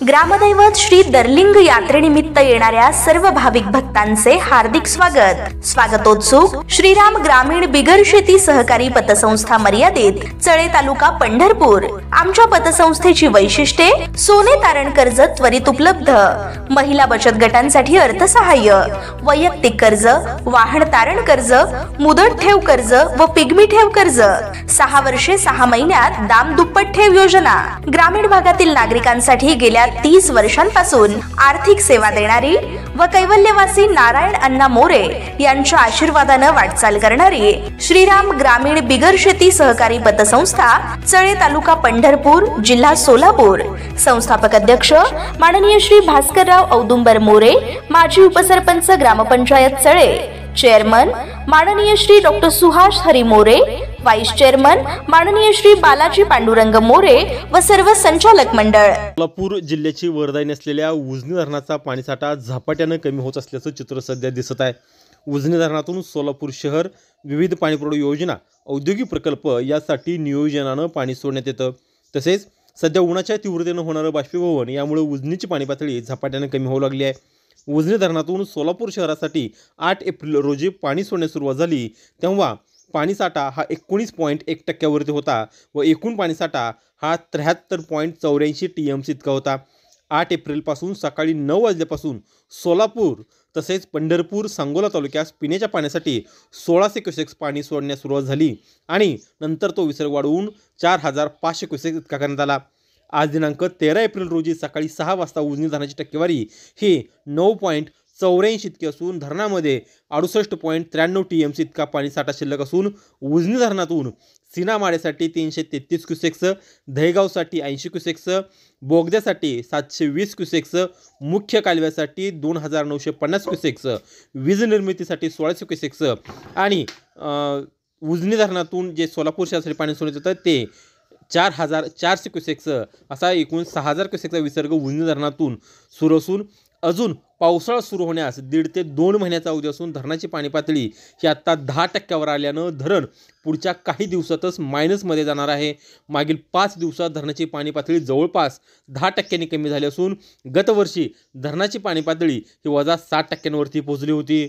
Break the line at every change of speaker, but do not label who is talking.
ग्रामदैवत श्री दर्लिंग यात्रेनिमित्त येणाऱ्या सर्व भाविक भक्तांचे हार्दिक स्वागत। स्वागतोत्सुक श्रीराम ग्रामीण बिगर शेती सहकारी पतसंस्था मर्यादित चळे तालुका पंढरपूर। आमच्या पतसंस्थेची वैशिष्ट्ये सोने तारण कर्ज त्वरित उपलब्ध, महिला बचत गटांसाठी अर्थसहाय्य, वैयक्तिक कर्ज, वाहन तारण कर्ज, मुदत ठेव कर्ज व पिगमी ठेव कर्ज, 6 वर्षे 6 महिन्यात दाम दुप्पट ठेव योजना। ग्रामीण भागातील नागरिकांसाठी गेल्या 30 वर्षांपासून आर्थिक सेवा देणारी व कैवल्यवासी नारायण अण्णा मोरे यांच्या आशीर्वादाने वाटचाल करणारी श्रीराम ग्रामीण बिगर शेती सहकारी पतसंस्था चळे तालुका पंढरपूर जिल्हा सोलापूर। संस्थापक अध्यक्ष माननीय श्री भास्करराव औदुंबर मोरे, माजी उपसरपंच ग्रामपंचायत चळे। चेअरमन माननीय Shri doctor Suhas Hari More, vice chairman माननीय श्री बालाजी पांडुरंग मोरे व सर्व संचालक मंडळ।
सोलापूर जिल्ह्याची वरदायी असलेल्या उजनी धरणाचा पाणीसाठा झपाट्याने कमी होत असल्याचं चित्र सध्या दिसत आहे। उजनी धरणातून सोलापूर शहर, विविध पाणीपुरवठा योजना, औद्योगिक प्रकल्प यासाठी नियोजनानं पाणी सोडण्यात येतं। तसेच सध्या उन्हाच्या तीव्रतेने होणारं बाष्पीभवन यामुळे उजनीची पाणी पातळी झपाट्याने कमी होऊ लागली आहे। उजनी धरणातून सोलापूर शहरासाठी 8 एप्रिल रोजी पाणी सोडण्यास सुरुवात झाली, तेव्हा पाणीसाठा हा 19.1% होता व एकूण पाणीसाठा हा 73.84 TMC इतका होता। 8 एप्रिलपासून सकाळी 9 वाजल्यापासून सोलापूर तसेच पंढरपूर, सांगोला तालुक्यास पिण्याच्या पाण्यासाठी 1600 क्युसेक्स पाणी सोडण्यास सुरुवात झाली आणि नंतर तो विसर्ग वाढवून 4500 क्युसेक्स इतका करण्यात आला। आज दिनांक 13 एप्रिल रोजी सकाळी 6 वाजता उजनी धरणाची टक्केवारी ही 9.84 इतकी असून धरणामध्ये 68.93 TMC इतका पाणीसाठा शिल्लक असून उजनी धरणातून सीनामाळ्यासाठी 333 क्युसेक्स, दहेगावसाठी 80 क्युसेक्स, बोगद्यासाठी 720 क्युसेक्स, मुख्य कालव्यासाठी 2950 क्युसेक्स, वीज निर्मितीसाठी 1600 क्युसेक्स आणि उजनी धरणातून जे सोलापूर शहरासाठी पाणी सोडण्यात येतं ते 4400 क्युसेक्स असा एकूण 6000 क्युसेक्सचा विसर्ग उजनी धरणातून सुरू असून अजून पावसाळा सुरू होण्यास 1.5 ते 2 महिन्याचा अवधी असून धरणाची पाणी पातळी ही आत्ता 10% आल्यानं धरण पुढच्या काही दिवसातच मायनसमध्ये जाणार आहे। मागील 5 दिवसात धरणाची पाणी पातळी जवळपास 10% कमी झाली असून गतवर्षी धरणाची पाणी पातळी ही -60% पोहोचली होती।